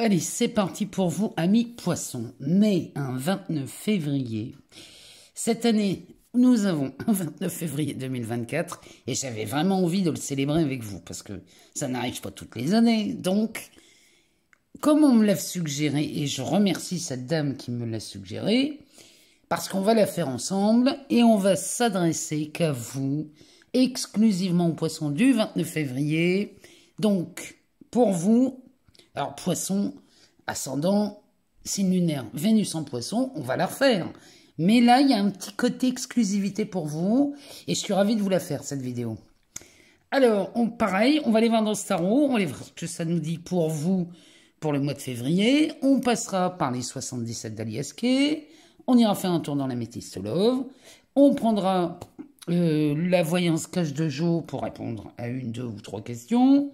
Allez, c'est parti pour vous, amis poissons. Né un 29 février. Cette année, nous avons un 29 février 2024 et j'avais vraiment envie de le célébrer avec vous parce que ça n'arrive pas toutes les années. Donc, comme on me l'a suggéré, et je remercie cette dame qui me l'a suggéré, parce qu'on va la faire ensemble et on va s'adresser qu'à vous, exclusivement aux poissons du 29 février. Donc, pour vous, alors poisson, ascendant, signe lunaire, Vénus en poisson, on va la refaire. Mais là, il y a un petit côté exclusivité pour vous et je suis ravie de vous la faire, cette vidéo. Alors, pareil, on va aller voir dans ce tarot, on va aller voir ce que ça nous dit pour vous pour le mois de février. On passera par les 77 d'Aliaské. On ira faire un tour dans la métistolove. On prendra la voyance cache de Jo pour répondre à une, deux ou trois questions.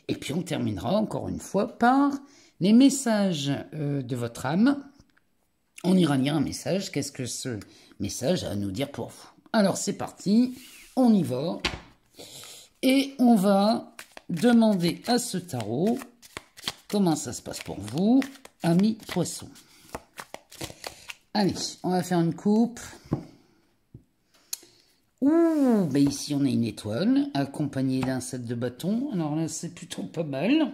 Et puis on terminera encore une fois par les messages de votre âme. On ira lire un message. Qu'est-ce que ce message a à nous dire pour vous? Alors c'est parti, on y va. Et on va demander à ce tarot comment ça se passe pour vous, amis poissons. Allez, on va faire une coupe. Ouh, ben ici on a une étoile, accompagnée d'un set de bâtons. Alors là, c'est plutôt pas mal.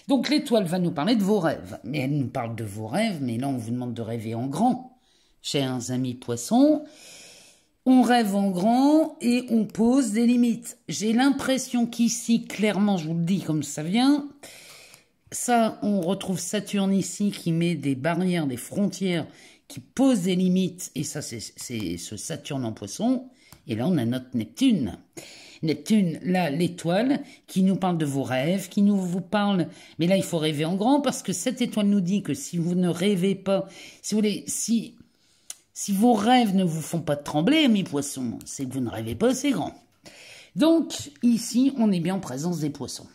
Donc l'étoile va nous parler de vos rêves. Mais elle nous parle de vos rêves, mais là on vous demande de rêver en grand. Chers amis poissons, on rêve en grand et on pose des limites. J'ai l'impression qu'ici, clairement, je vous le dis comme ça vient, ça, on retrouve Saturne ici qui met des barrières, des frontières, qui pose des limites, et ça c'est ce Saturne en poisson, et là on a notre Neptune. Neptune, là, l'étoile, qui nous parle de vos rêves, qui vous parle, mais là il faut rêver en grand, parce que cette étoile nous dit que si vous ne rêvez pas, si vous voulez, si vos rêves ne vous font pas trembler, mes poissons, c'est que vous ne rêvez pas assez grand. Donc, ici, on est bien en présence des poissons.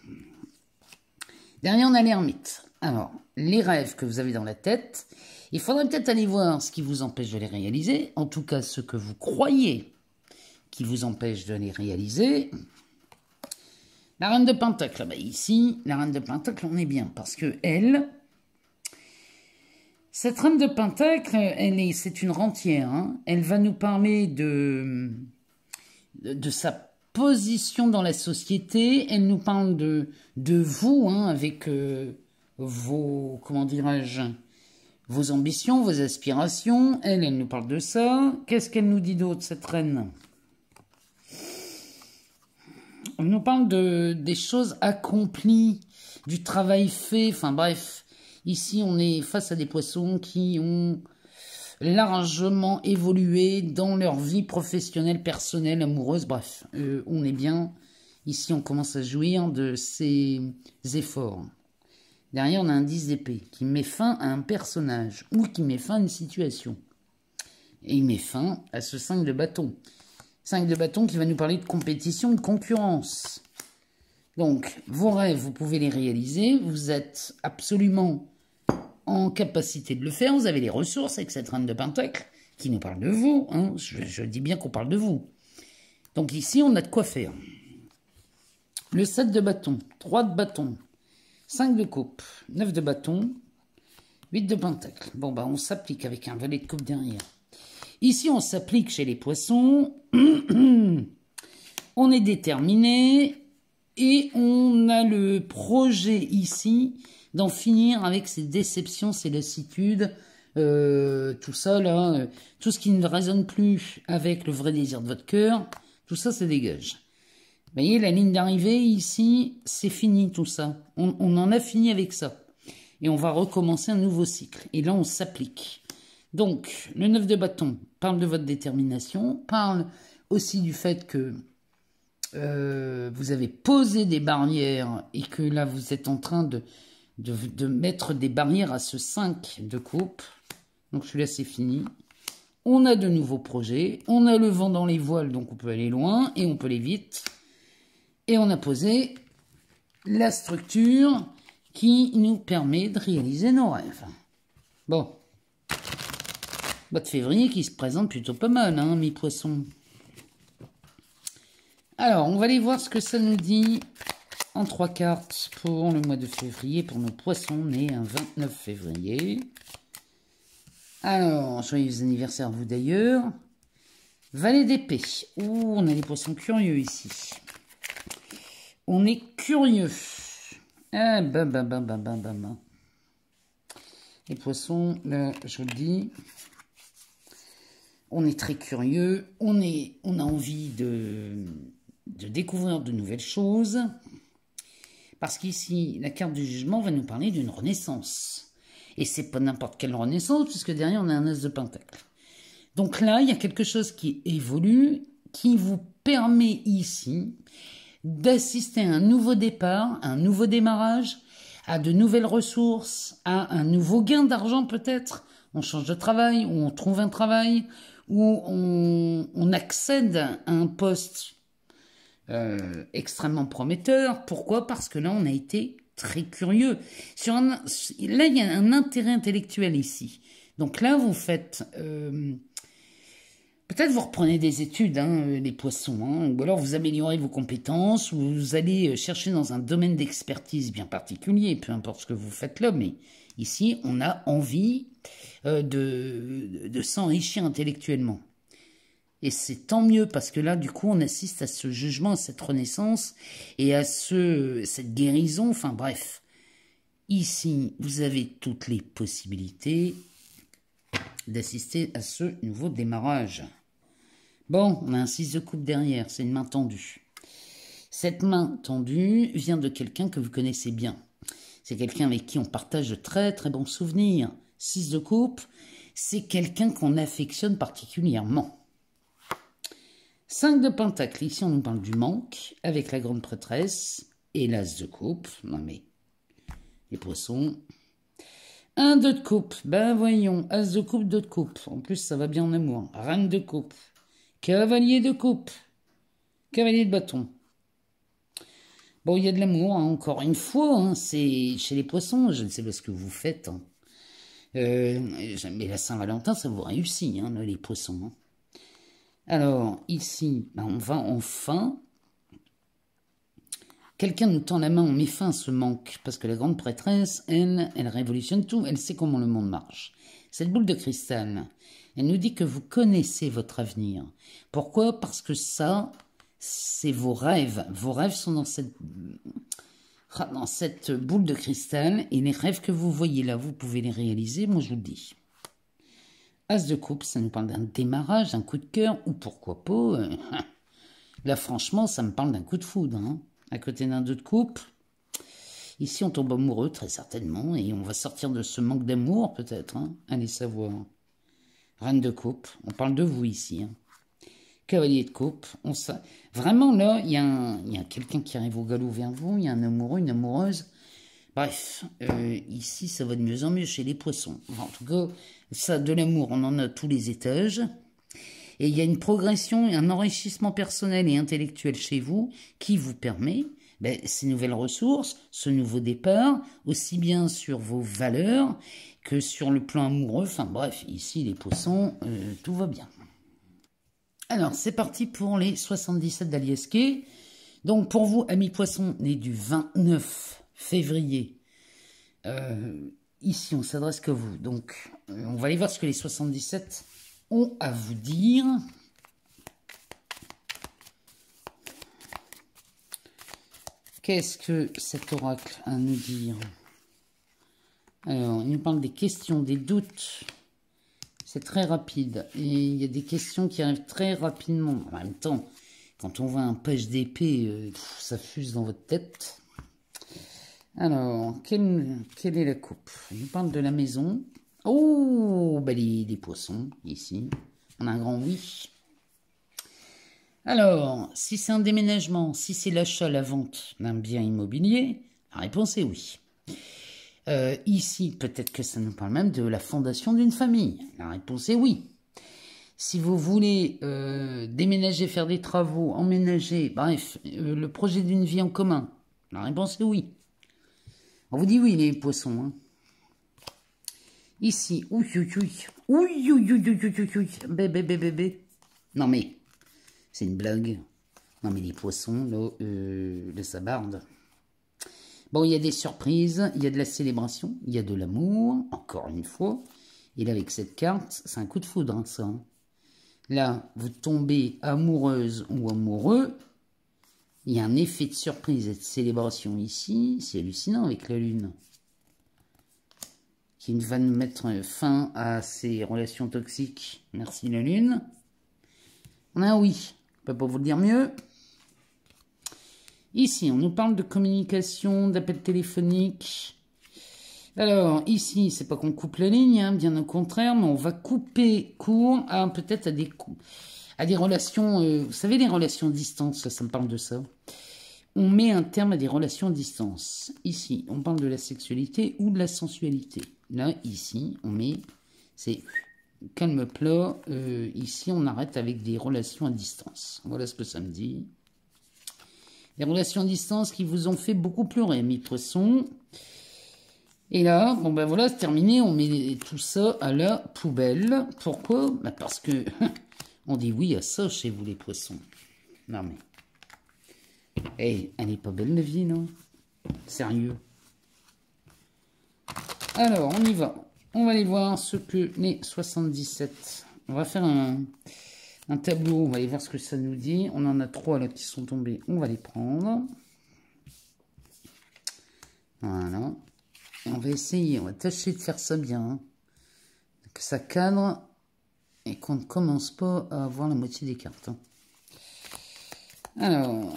Derrière, on a l'ermite. Alors, les rêves que vous avez dans la tête, il faudrait peut-être aller voir ce qui vous empêche de les réaliser, en tout cas ce que vous croyez qui vous empêche de les réaliser. La reine de Pentacle, ben ici, la reine de Pentacle, on est bien, parce que elle, cette reine de Pentacle, c'est une rentière, hein, elle va nous parler de sa position dans la société, elle nous parle de vous, hein, avec vos, comment dirais-je, vos ambitions, vos aspirations. Elle nous parle de ça. Qu'est-ce qu'elle nous dit d'autre, cette reine? Elle nous parle des choses accomplies, du travail fait, enfin bref. Ici, on est face à des poissons qui ont largement évolué dans leur vie professionnelle, personnelle, amoureuse, bref. On est bien. Ici, on commence à jouir de ces efforts. Derrière, on a un 10 d'épée qui met fin à un personnage ou qui met fin à une situation. Et il met fin à ce 5 de bâton. 5 de bâton qui va nous parler de compétition, de concurrence. Donc, vos rêves, vous pouvez les réaliser. Vous êtes absolument en capacité de le faire. Vous avez les ressources avec cette reine de Pentacle qui nous parle de vous. Hein. Je dis bien qu'on parle de vous. Donc ici, on a de quoi faire. Le 7 de bâton, 3 de bâton, 5 de coupe, 9 de bâton, 8 de pentacle. Bon, bah, on s'applique avec un valet de coupe derrière. Ici, on s'applique chez les poissons. On est déterminé. Et on a le projet ici d'en finir avec ces déceptions, ces lassitudes, tout ça, là. Tout ce qui ne résonne plus avec le vrai désir de votre cœur. Tout ça, ça dégage. Vous voyez, la ligne d'arrivée, ici, c'est fini tout ça. On en a fini avec ça. Et on va recommencer un nouveau cycle. Et là, on s'applique. Donc, le 9 de bâton parle de votre détermination, parle aussi du fait que vous avez posé des barrières et que là, vous êtes en train de mettre des barrières à ce 5 de coupe. Donc, celui-là, c'est fini. On a de nouveaux projets. On a le vent dans les voiles, donc on peut aller loin et on peut aller vite. Et on a posé la structure qui nous permet de réaliser nos rêves. Bon. Mois de février qui se présente plutôt pas mal, hein, mes poissons. Alors, on va aller voir ce que ça nous dit en 3 cartes pour le mois de février, pour nos poissons nés un 29 février. Alors, joyeux anniversaire à vous d'ailleurs. Valet d'épée. Ouh, on a des poissons curieux ici. On est curieux. Ah, Les poissons, là, je vous le dis, on est très curieux. On a envie de découvrir de nouvelles choses. Parce qu'ici, la carte du jugement va nous parler d'une renaissance. Et c'est pas n'importe quelle renaissance, puisque derrière, on a un as de pentacle. Donc là, il y a quelque chose qui évolue, qui vous permet ici d'assister à un nouveau départ, à un nouveau démarrage, à de nouvelles ressources, à un nouveau gain d'argent peut-être. On change de travail, ou on trouve un travail, ou on accède à un poste extrêmement prometteur. Pourquoi? Parce que là, on a été très curieux. Là, il y a un intérêt intellectuel ici. Donc là, vous faites... peut-être vous reprenez des études, les poissons, ou alors vous améliorez vos compétences, ou vous allez chercher dans un domaine d'expertise bien particulier, peu importe ce que vous faites là, mais ici, on a envie de s'enrichir intellectuellement. Et c'est tant mieux, parce que là, du coup, on assiste à ce jugement, à cette renaissance, et à cette guérison, enfin bref. Ici, vous avez toutes les possibilités d'assister à ce nouveau démarrage. Bon, on a un 6 de coupe derrière, c'est une main tendue. Cette main tendue vient de quelqu'un que vous connaissez bien. C'est quelqu'un avec qui on partage de très très bons souvenirs. 6 de coupe, c'est quelqu'un qu'on affectionne particulièrement. 5 de pentacle, ici on nous parle du manque, avec la grande prêtresse et l'as de coupe. Non mais, les poissons... 1, 2 de coupe, ben voyons, as de coupe, 2 de coupe. En plus, ça va bien en amour. Reine de coupe, cavalier de coupe, cavalier de bâton. Bon, il y a de l'amour, encore une fois, c'est chez les poissons, je ne sais pas ce que vous faites. Mais la Saint-Valentin, ça vous réussit, les poissons. Alors, ici, ben, on va enfin... Quelqu'un nous tend la main, on met fin à ce manque, parce que la grande prêtresse, elle révolutionne tout, elle sait comment le monde marche. Cette boule de cristal, elle nous dit que vous connaissez votre avenir. Pourquoi? Parce que ça, c'est vos rêves. Vos rêves sont dans cette boule de cristal, et les rêves que vous voyez là, vous pouvez les réaliser, moi je vous le dis. As de coupe, ça nous parle d'un démarrage, d'un coup de cœur, ou pourquoi pas. Là, franchement, ça me parle d'un coup de foudre, à côté d'un 2 de coupe. Ici, on tombe amoureux, très certainement, et on va sortir de ce manque d'amour, peut-être, allez savoir. Reine de coupe, on parle de vous ici. Cavalier de coupe, vraiment, là, il y a quelqu'un qui arrive au galop vers vous, il y a un amoureux, une amoureuse. Bref, ici, ça va de mieux en mieux chez les poissons. Enfin, en tout cas, ça, de l'amour, on en a tous les étages. Et il y a une progression, un enrichissement personnel et intellectuel chez vous qui vous permet ces nouvelles ressources, ce nouveau départ, aussi bien sur vos valeurs que sur le plan amoureux. Enfin bref, ici les poissons, tout va bien. Alors c'est parti pour les 77 d'Aliesquet. Donc pour vous, amis poissons, nés du 29 février, ici on s'adresse qu'à vous. Donc on va aller voir ce que les 77 ont à vous dire. Qu'est-ce que cet oracle a à nous dire? Alors, il nous parle des questions, des doutes. C'est très rapide. Et il y a des questions qui arrivent très rapidement. En même temps, quand on voit un page d'épée, ça fuse dans votre tête. Alors, quelle est la coupe? Il nous parle de la maison. Oh, des poissons, ici. On a un grand oui. Alors, si c'est un déménagement, si c'est l'achat, la vente d'un bien immobilier, la réponse est oui. Ici, peut-être que ça nous parle même de la fondation d'une famille. La réponse est oui. Si vous voulez déménager, faire des travaux, emménager, bref, le projet d'une vie en commun, la réponse est oui. On vous dit oui, les poissons, Ici, bébé. Non mais, c'est une blague. Non mais les poissons, là, le sabarde. Bon, il y a des surprises, il y a de la célébration, il y a de l'amour, encore une fois. Et là, avec cette carte, c'est un coup de foudre, hein, ça. Hein. Là, vous tombez amoureuse ou amoureux. Il y a un effet de surprise et de célébration ici. C'est hallucinant avec la lune. Qui va nous mettre fin à ces relations toxiques. Merci la lune. On a un oui. Je ne peux pas vous le dire mieux. Ici, on nous parle de communication, d'appels téléphoniques. Alors, ici, c'est pas qu'on coupe la ligne, hein, bien au contraire, mais on va couper court à peut-être à des relations, vous savez, les relations à distance, ça me parle de ça. On met un terme à des relations à distance. Ici, on parle de la sexualité ou de la sensualité. Là, ici, on met, c'est calme plat. Ici, on arrête avec des relations à distance. Voilà ce que ça me dit. Des relations à distance qui vous ont fait beaucoup pleurer, mes poissons. Et là, bon ben voilà, c'est terminé. On met tout ça à la poubelle. Pourquoi? Ben parce que on dit oui à ça chez vous, les poissons. Non mais... Hey, elle n'est pas belle la vie, non? Sérieux. Alors, on y va. On va aller voir ce que les 77. On va faire un tableau. On va aller voir ce que ça nous dit. On en a 3 là qui sont tombés. On va les prendre. Voilà. Et on va essayer. On va tâcher de faire ça bien. Hein. Que ça cadre. Et qu'on ne commence pas à avoir la moitié des cartes. Hein. Alors,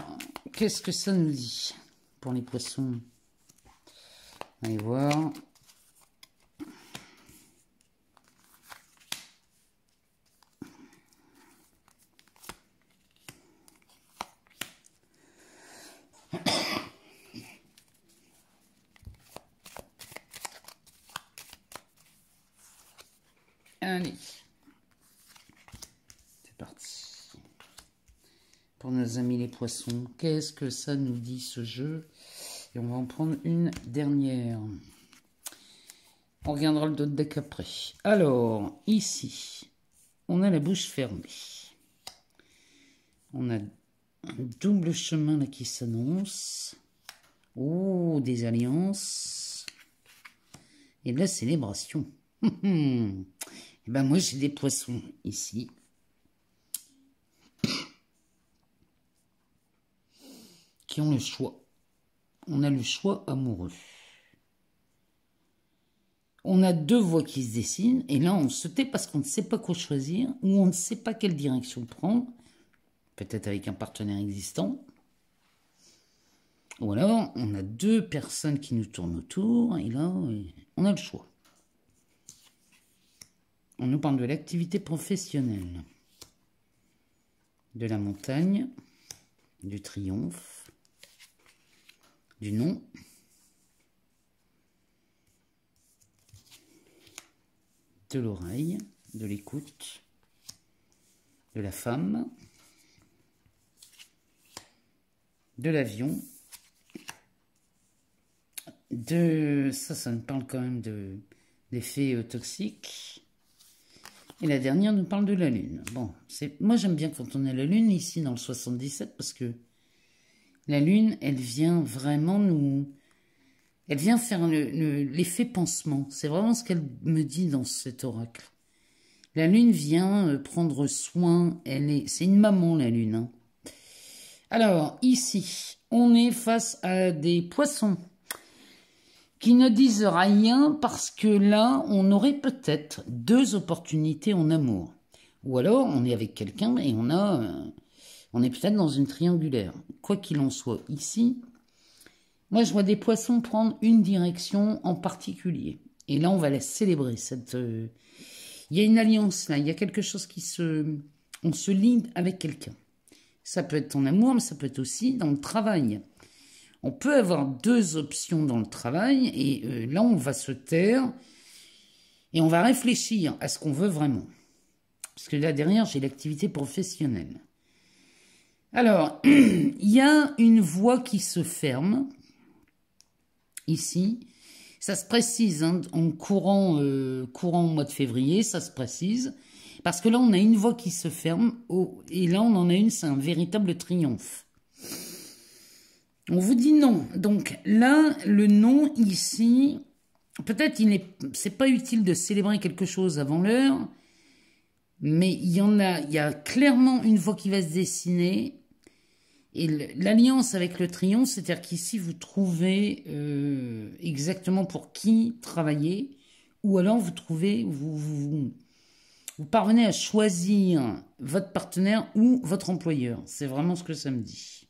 qu'est-ce que ça nous dit pour les poissons? Allez voir. Allez. C'est parti. Pour nos amis les poissons, qu'est-ce que ça nous dit ce jeu? Et on va en prendre une dernière. On regardera le dos de deck après. Alors, ici, on a la bouche fermée. On a un double chemin là qui s'annonce. Oh, des alliances. Et de la célébration. Et ben moi, j'ai des poissons ici. Qui ont le choix. On a le choix amoureux. On a 2 voies qui se dessinent, et là on se tait parce qu'on ne sait pas quoi choisir, ou on ne sait pas quelle direction prendre, peut-être avec un partenaire existant, ou alors on a 2 personnes qui nous tournent autour, et là on a le choix. On nous parle de l'activité professionnelle, de la montagne, du triomphe, du non, de l'oreille, de l'écoute, de la femme, de l'avion, de... Ça nous parle quand même d'effets toxiques. Et la dernière nous parle de la lune. Bon, moi j'aime bien quand on a la lune ici dans le 77 parce que la lune, elle vient vraiment nous... Elle vient faire l'effet pansement. C'est vraiment ce qu'elle me dit dans cet oracle. La lune vient prendre soin. C'est une maman, la lune. Hein. Alors, ici, on est face à des poissons qui ne disent rien parce que là, on aurait peut-être 2 opportunités en amour. Ou alors, on est avec quelqu'un et on est peut-être dans une triangulaire. Quoi qu'il en soit, ici... Moi, je vois des poissons prendre une direction en particulier. Et là, on va la célébrer. Il y a une alliance, là. Il y a quelque chose on se lie avec quelqu'un. Ça peut être en amour, mais ça peut être aussi dans le travail. On peut avoir 2 options dans le travail. Et là, on va se taire. Et on va réfléchir à ce qu'on veut vraiment. Parce que là, derrière, j'ai l'activité professionnelle. Alors, il y a une voie qui se ferme. Ici, ça se précise hein, en courant mois de février, ça se précise, parce que là on a une voie qui se ferme, et là on en a une, c'est un véritable triomphe. On vous dit non. Donc là, le non ici, peut-être c'est pas utile de célébrer quelque chose avant l'heure, mais il y a clairement une voie qui va se dessiner. Et l'alliance avec le triomphe, c'est-à-dire qu'ici vous trouvez exactement pour qui travailler, ou alors vous parvenez à choisir votre partenaire ou votre employeur. C'est vraiment ce que ça me dit.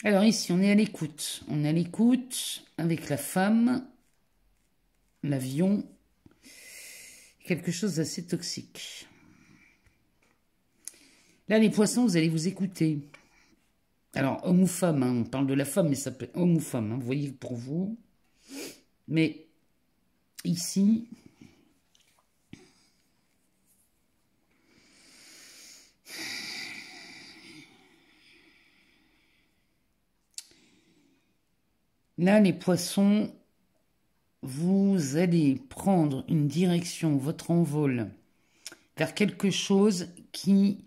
Alors ici, on est à l'écoute. On est à l'écoute avec la femme, l'avion, quelque chose d'assez toxique. Là, les poissons, vous allez vous écouter. Alors, homme ou femme, hein, on parle de la femme, mais ça peut être homme ou femme, hein, vous voyez, pour vous. Mais ici, là, les poissons, vous allez prendre une direction, votre envol, vers quelque chose qui,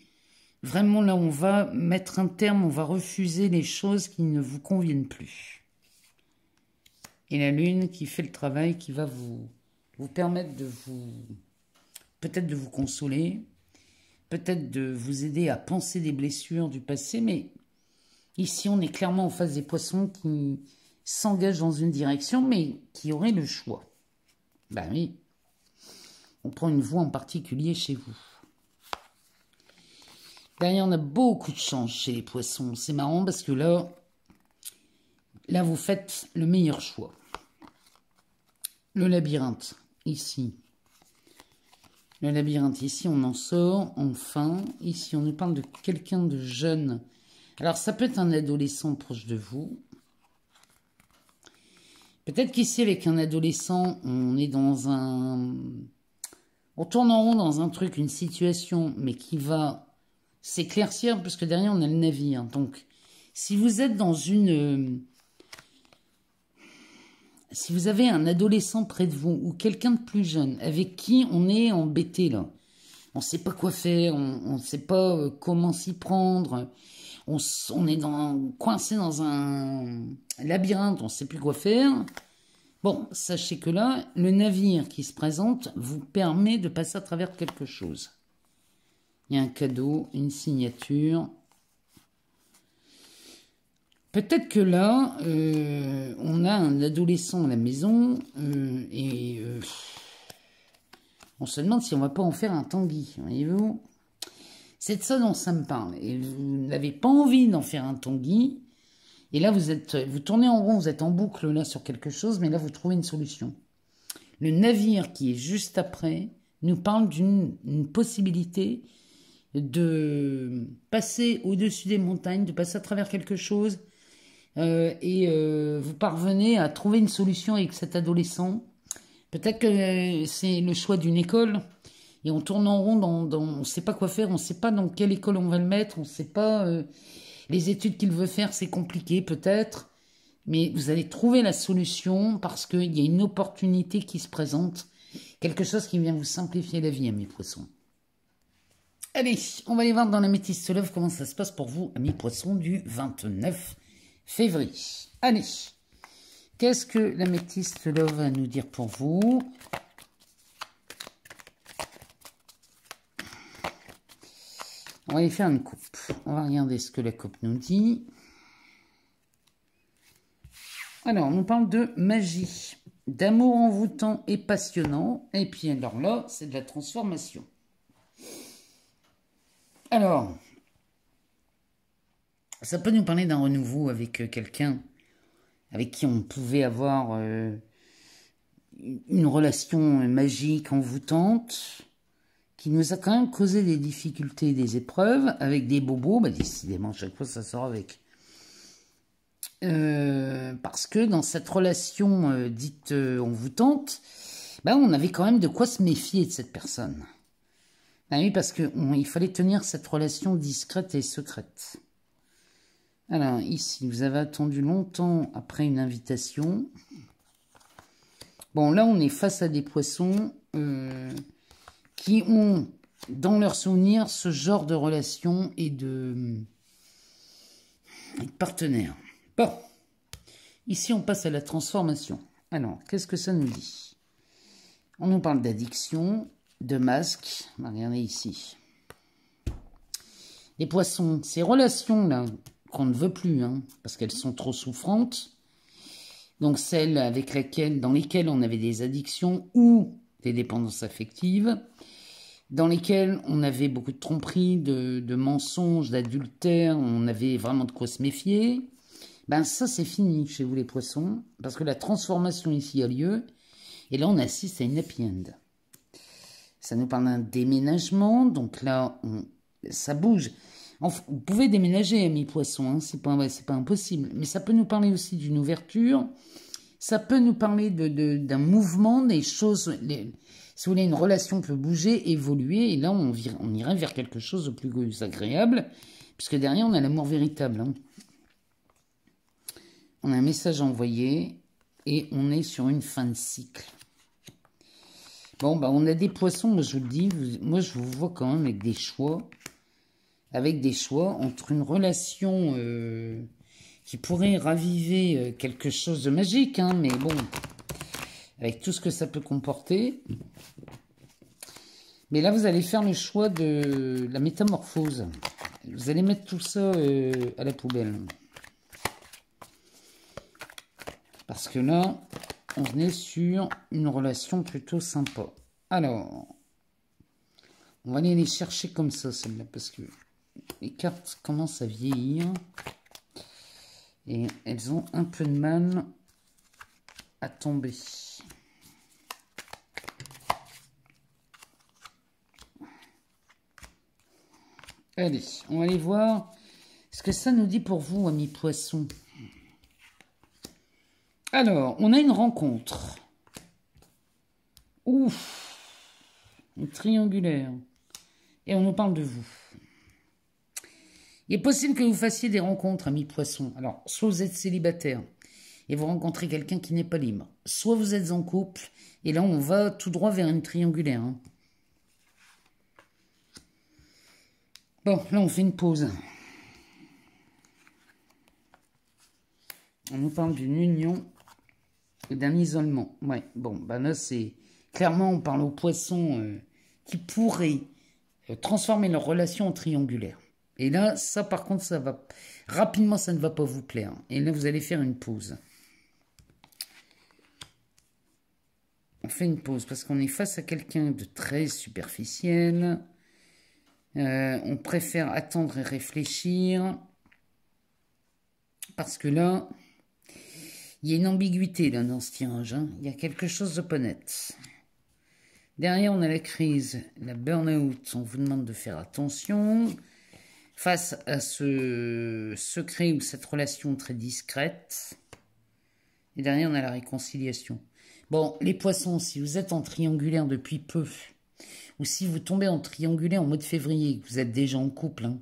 vraiment là, on va mettre un terme, on va refuser les choses qui ne vous conviennent plus. Et la lune qui fait le travail, qui va vous permettre de peut-être de vous consoler, peut-être de vous aider à penser des blessures du passé, mais ici, on est clairement en face des poissons qui s'engagent dans une direction, mais qui auraient le choix. Ben oui, on prend une voie en particulier chez vous. Derrière, on a beaucoup de chance chez les poissons. C'est marrant parce que là, vous faites le meilleur choix. Le labyrinthe, ici. Le labyrinthe, ici, on en sort, enfin. Ici, on nous parle de quelqu'un de jeune. Alors, ça peut être un adolescent proche de vous. Peut-être qu'ici, avec un adolescent, on est dans un... On tourne en rond dans un truc, une situation, mais qui va s'éclaircir, parce que derrière, on a le navire. Donc, si vous êtes dans une... Si vous avez un adolescent près de vous, ou quelqu'un de plus jeune, avec qui on est embêté, là, on ne sait pas quoi faire, on ne sait pas comment s'y prendre, on est coincé dans un labyrinthe, on ne sait plus quoi faire. Bon, sachez que là, le navire qui se présente vous permet de passer à travers quelque chose. Il y a un cadeau, une signature. Peut-être que là, on a un adolescent à la maison et on se demande si on ne va pas en faire un Tanguy, voyez-vous. C'est de ça dont ça me parle. Et vous n'avez pas envie d'en faire un Tanguy. Et là, vous tournez en rond, vous êtes en boucle là sur quelque chose, mais là, vous trouvez une solution. Le navire qui est juste après nous parle d'une possibilité de passer au-dessus des montagnes, de passer à travers quelque chose, vous parvenez à trouver une solution avec cet adolescent. Peut-être que c'est le choix d'une école, et on tourne en rond, on ne sait pas quoi faire, on ne sait pas dans quelle école on va le mettre, on ne sait pas... les études qu'il veut faire, c'est compliqué peut-être, mais vous allez trouver la solution parce qu'il y a une opportunité qui se présente, quelque chose qui vient vous simplifier la vie, amis poissons. Allez, on va aller voir dans la Métiste Love comment ça se passe pour vous, amis poissons, du 29 février. Allez, qu'est-ce que la Métiste Love va nous dire pour vous? On va aller faire une coupe. On va regarder ce que la coupe nous dit. Alors, on nous parle de magie, d'amour envoûtant et passionnant. Et puis, alors là, c'est de la transformation. Alors, ça peut nous parler d'un renouveau avec quelqu'un avec qui on pouvait avoir une relation magique, envoûtante, qui nous a quand même causé des difficultés, des épreuves, avec des bobos, bah décidément, chaque fois ça sort avec. Parce que dans cette relation dite envoûtante, bah, on avait quand même de quoi se méfier de cette personne. Bah oui, parce qu'il fallait tenir cette relation discrète et secrète. Alors, ici, vous avez attendu longtemps après une invitation. Bon, là, on est face à des poissons qui ont, dans leurs souvenirs, ce genre de relation et de partenaire. Bon, ici on passe à la transformation. Alors, qu'est-ce que ça nous dit? On nous parle d'addiction, de masque. Regardez ici. Les poissons, ces relations-là, qu'on ne veut plus, hein, parce qu'elles sont trop souffrantes, donc celles dans lesquelles on avait des addictions ou des dépendances affectives, dans lesquelles on avait beaucoup de tromperies, de mensonges, d'adultère, on avait vraiment de quoi se méfier, ben ça c'est fini chez vous les poissons, parce que la transformation ici a lieu, et là on assiste à une happy end. Ça nous parle d'un déménagement, donc là ça bouge. Enfin, vous pouvez déménager, amis poissons, hein, c'est pas impossible, mais ça peut nous parler aussi d'une ouverture, ça peut nous parler d'un mouvement, des choses, si vous voulez, une relation peut bouger, évoluer, et là on irait vers quelque chose de plus agréable, puisque derrière on a l'amour véritable. Hein. On a un message envoyé, et on est sur une fin de cycle. Bon, bah on a des poissons, moi je vous le dis, moi je vous vois quand même avec des choix entre une relation qui pourrait raviver quelque chose de magique, hein, mais bon, avec tout ce que ça peut comporter. Mais là, vous allez faire le choix de la métamorphose. Vous allez mettre tout ça à la poubelle. Parce que là, on est sur une relation plutôt sympa. Alors, on va aller les chercher comme ça, celle-là, parce que les cartes commencent à vieillir. Et elles ont un peu de mal à tomber. Allez, on va aller voir ce que ça nous dit pour vous, amis poissons. Alors, on a une rencontre. Ouf, une triangulaire. Et on nous parle de vous. Il est possible que vous fassiez des rencontres, amis poissons. Alors, soit vous êtes célibataire et vous rencontrez quelqu'un qui n'est pas libre. Soit vous êtes en couple et là, on va tout droit vers une triangulaire. Hein. Bon, là, on fait une pause. On nous parle d'une union et d'un isolement. Ouais, bon, ben là, c'est... Clairement, on parle aux poissons qui pourraient transformer leur relation en triangulaire. Et là, ça, par contre, ça va... Rapidement, ça ne va pas vous plaire. Et là, vous allez faire une pause. On fait une pause parce qu'on est face à quelqu'un de très superficiel. On préfère attendre et réfléchir. Parce que là, il y a une ambiguïté là, dans ce tirage. Hein. Il y a quelque chose de pas net. Derrière, on a la crise, la burn-out. On vous demande de faire attention. Face à ce secret ou cette relation très discrète. Et derrière, on a la réconciliation. Bon, les poissons, si vous êtes en triangulaire depuis peu, ou si vous tombez en triangulaire en mois de février, que vous êtes déjà en couple, hein,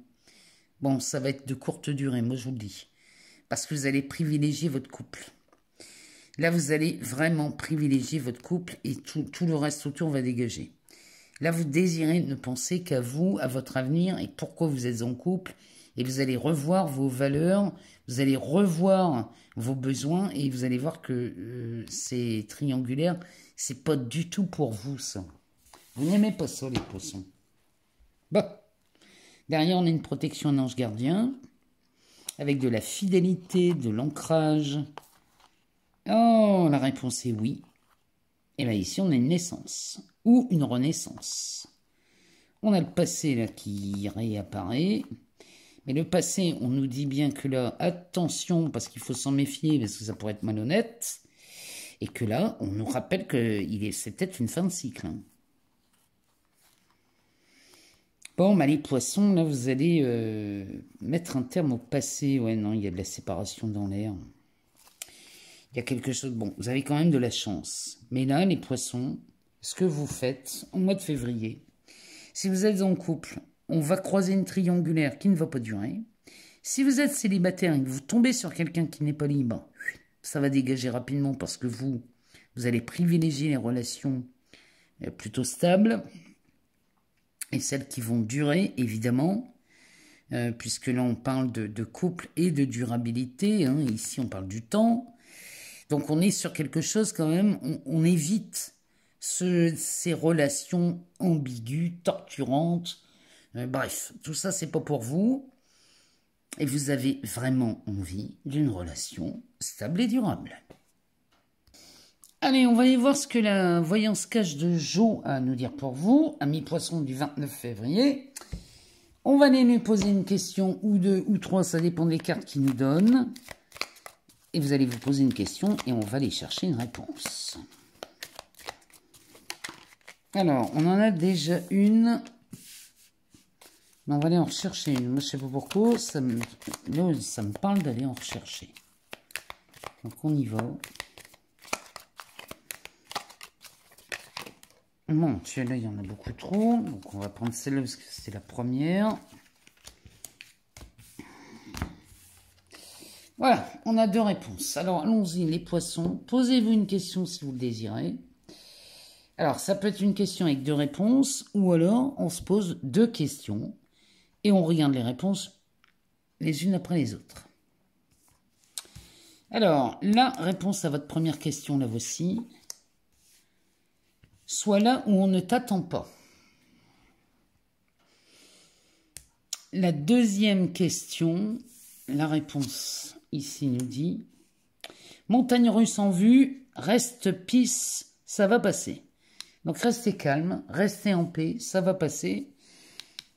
bon, ça va être de courte durée, moi je vous le dis. Parce que vous allez privilégier votre couple. Là, vous allez vraiment privilégier votre couple et tout le reste autour va dégager. Là, vous désirez ne penser qu'à vous, à votre avenir et pourquoi vous êtes en couple. Et vous allez revoir vos valeurs, vous allez revoir vos besoins et vous allez voir que c'est triangulaire. C'est pas du tout pour vous, ça. Vous n'aimez pas ça, les poissons. Bon. Derrière, on a une protection d'ange gardien avec de la fidélité, de l'ancrage. Oh, la réponse est oui. Et bien ici, on a une naissance ou une renaissance. On a le passé là qui réapparaît. Mais le passé, on nous dit bien que là, attention, parce qu'il faut s'en méfier, parce que ça pourrait être malhonnête. Et que là, on nous rappelle que c'est peut-être une fin de cycle. Hein. Bon, bah les poissons, là, vous allez mettre un terme au passé. Ouais, non, il y a de la séparation dans l'air. Il y a quelque chose... Bon, vous avez quand même de la chance. Mais là, les poissons, ce que vous faites au mois de février, si vous êtes en couple, on va croiser une triangulaire qui ne va pas durer. Si vous êtes célibataire et que vous tombez sur quelqu'un qui n'est pas libre, ça va dégager rapidement parce que vous allez privilégier les relations plutôt stables et celles qui vont durer, évidemment. puisque là on parle de couple et de durabilité, hein. Ici on parle du temps. Donc on est sur quelque chose quand même, on évite ces relations ambiguës, torturantes. Bref, tout ça c'est pas pour vous. Et vous avez vraiment envie d'une relation stable et durable. Allez, on va aller voir ce que la voyance cache de Jo a à nous dire pour vous, ami poisson du 29 février. On va aller lui poser une question ou deux ou trois, ça dépend des cartes qu'il nous donne. Et vous allez vous poser une question et on va aller chercher une réponse. Alors, on en a déjà une. On va aller en rechercher une. Moi, je ne sais pas pourquoi. Ça me parle d'aller en rechercher. Donc, on y va. Bon, celle-là, il y en a beaucoup trop. Donc, on va prendre celle-là parce que c'est la première. Voilà, on a deux réponses. Alors, allons-y, les poissons. Posez-vous une question si vous le désirez. Alors, ça peut être une question avec deux réponses, ou alors on se pose deux questions et on regarde les réponses les unes après les autres. Alors, la réponse à votre première question, la voici. Sois là où on ne t'attend pas. La deuxième question, la réponse ici nous dit montagne russe en vue, reste peace, ça va passer. Donc restez calme, restez en paix, ça va passer.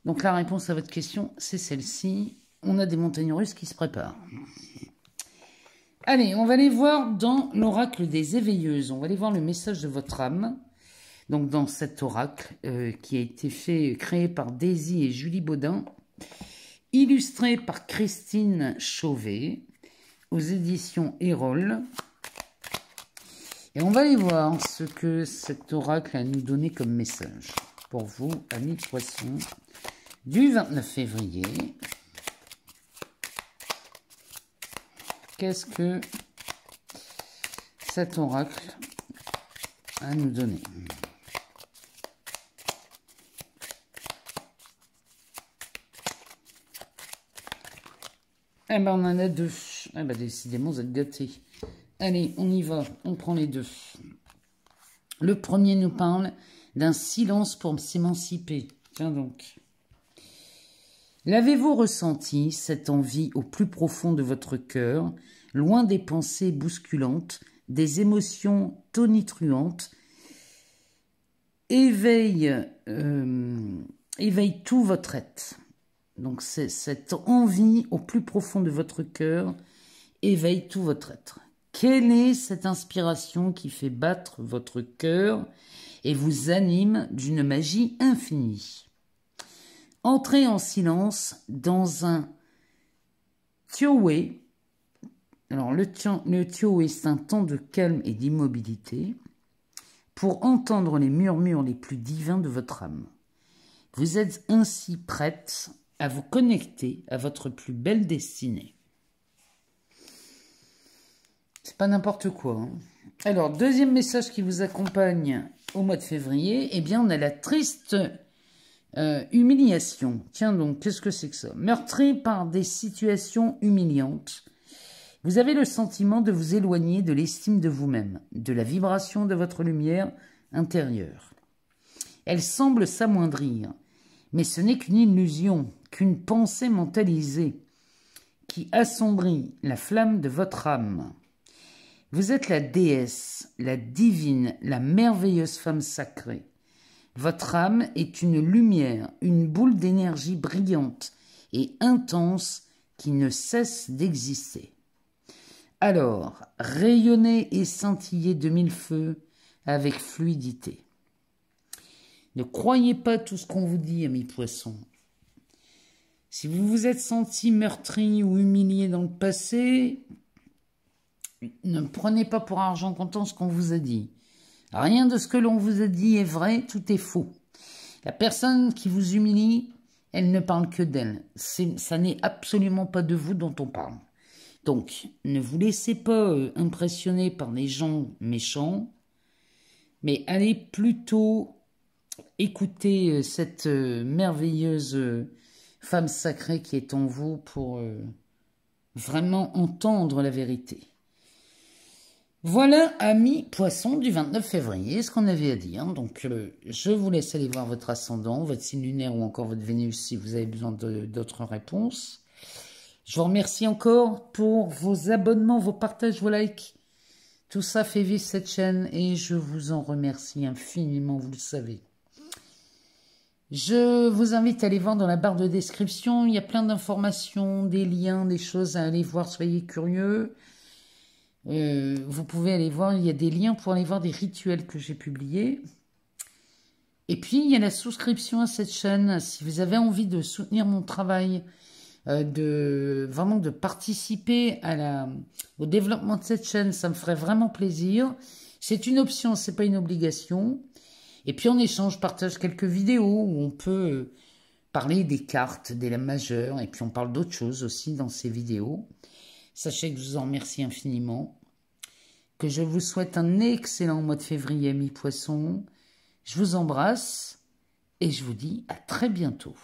Donc la réponse à votre question, c'est celle-ci. On a des montagnes russes qui se préparent. Allez, on va aller voir dans l'oracle des éveilleuses. On va aller voir le message de votre âme. Donc dans cet oracle qui a été créé par Daisy et Julie Baudin, illustré par Christine Chauvet, aux éditions Erol. Et on va aller voir ce que cet oracle a nous donné comme message. Pour vous, amis poissons, du 29 février. Qu'est-ce que cet oracle a nous donné ? Eh ben, on en a deux. Eh ben, décidément, vous êtes gâtés. Allez, on y va. On prend les deux. Le premier nous parle d'un silence pour s'émanciper. Tiens donc. L'avez-vous ressenti, cette envie au plus profond de votre cœur, loin des pensées bousculantes, des émotions tonitruantes, éveille tout votre être. Donc cette envie au plus profond de votre cœur éveille tout votre être. Quelle est cette inspiration qui fait battre votre cœur et vous anime d'une magie infinie? Entrez en silence dans un tioé. Alors le tioé, c'est un temps de calme et d'immobilité pour entendre les murmures les plus divins de votre âme. Vous êtes ainsi prête à vous connecter à votre plus belle destinée. C'est pas n'importe quoi. Hein. Alors, deuxième message qui vous accompagne au mois de février, eh bien, on a la triste humiliation. Tiens donc, qu'est-ce que c'est que ça? Meurtri par des situations humiliantes, vous avez le sentiment de vous éloigner de l'estime de vous-même, de la vibration de votre lumière intérieure. Elle semble s'amoindrir, mais ce n'est qu'une illusion, qu'une pensée mentalisée qui assombrit la flamme de votre âme. Vous êtes la déesse, la divine, la merveilleuse femme sacrée. Votre âme est une lumière, une boule d'énergie brillante et intense qui ne cesse d'exister. Alors, rayonnez et scintillez de mille feux avec fluidité. Ne croyez pas tout ce qu'on vous dit, amis poissons. Si vous vous êtes senti meurtri ou humilié dans le passé, ne prenez pas pour argent comptant ce qu'on vous a dit. Rien de ce que l'on vous a dit est vrai, tout est faux. La personne qui vous humilie, elle ne parle que d'elle. Ça n'est absolument pas de vous dont on parle. Donc, ne vous laissez pas impressionner par les gens méchants, mais allez plutôt écouter cette merveilleuse femme sacrée qui est en vous pour vraiment entendre la vérité. Voilà, amis poissons du 29 février, ce qu'on avait à dire. Donc, je vous laisse aller voir votre ascendant, votre signe lunaire ou encore votre Vénus si vous avez besoin d'autres réponses. Je vous remercie encore pour vos abonnements, vos partages, vos likes. Tout ça fait vivre cette chaîne et je vous en remercie infiniment, vous le savez. Je vous invite à aller voir dans la barre de description. Il y a plein d'informations, des liens, des choses à aller voir. Soyez curieux. Vous pouvez aller voir, il y a des liens pour aller voir des rituels que j'ai publiés. Et puis, il y a la souscription à cette chaîne. Si vous avez envie de soutenir mon travail, vraiment de participer au développement de cette chaîne, ça me ferait vraiment plaisir. C'est une option, c'est pas une obligation. Et puis, en échange, je partage quelques vidéos où on peut parler des cartes, des lames majeures, et puis on parle d'autres choses aussi dans ces vidéos. Sachez que je vous en remercie infiniment, que je vous souhaite un excellent mois de février, amis poissons. Je vous embrasse et je vous dis à très bientôt.